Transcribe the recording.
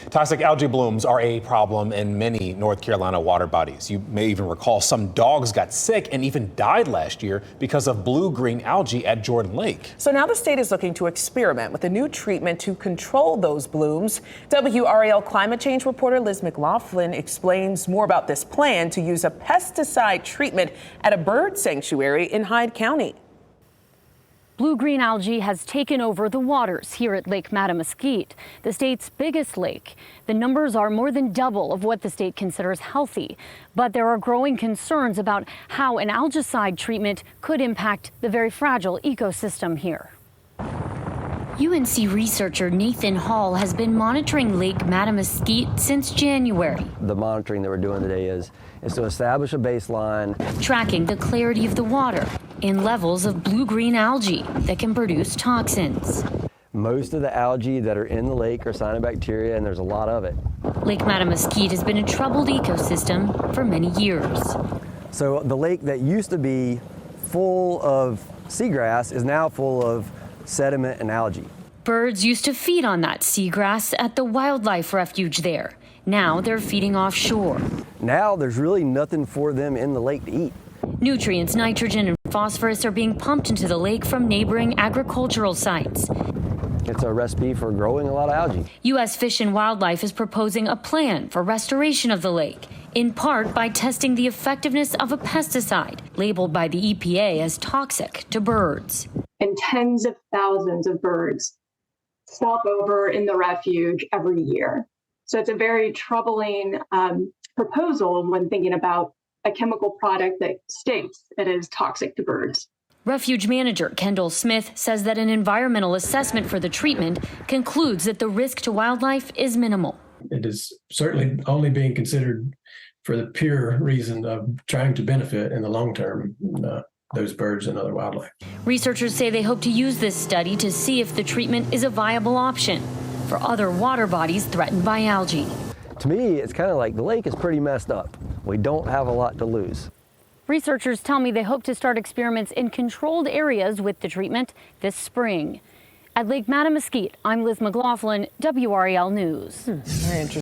Toxic algae blooms are a problem in many North Carolina water bodies. You may even recall some dogs got sick and even died last year because of blue-green algae at Jordan Lake. So now the state is looking to experiment with a new treatment to control those blooms. WRAL climate change reporter Liz McLaughlin explains more about this plan to use a pesticide treatment at a bird sanctuary in Hyde County. Blue-green algae has taken over the waters here at Lake Mattamuskeet, the state's biggest lake. The numbers are more than double of what the state considers healthy. But there are growing concerns about how an algicide treatment could impact the very fragile ecosystem here. UNC researcher Nathan Hall has been monitoring Lake Mattamuskeet since January. The monitoring that we're doing today is to establish a baseline, tracking the clarity of the water in levels of blue-green algae that can produce toxins. Most of the algae that are in the lake are cyanobacteria, and there's a lot of it. Lake Mattamuskeet has been a troubled ecosystem for many years. So the lake that used to be full of seagrass is now full of sediment and algae. Birds used to feed on that seagrass at the wildlife refuge there. Now they're feeding offshore. Now there's really nothing for them in the lake to eat. Nutrients, nitrogen, and phosphorus are being pumped into the lake from neighboring agricultural sites. It's a recipe for growing a lot of algae. U.S. Fish and Wildlife is proposing a plan for restoration of the lake, in part by testing the effectiveness of a pesticide labeled by the EPA as toxic to birds. And tens of thousands of birds stop over in the refuge every year. So it's a very troubling proposal when thinking about a chemical product that states it is toxic to birds. Refuge manager Kendall Smith says that an environmental assessment for the treatment concludes that the risk to wildlife is minimal. It is certainly only being considered for the pure reason of trying to benefit in the long term those birds and other wildlife. Researchers say they hope to use this study to see if the treatment is a viable option for other water bodies threatened by algae. To me, it's kind of like the lake is pretty messed up. We don't have a lot to lose. Researchers tell me they hope to start experiments in controlled areas with the treatment this spring. At Lake Mattamuskeet, I'm Liz McLaughlin, WRAL News. Very interesting.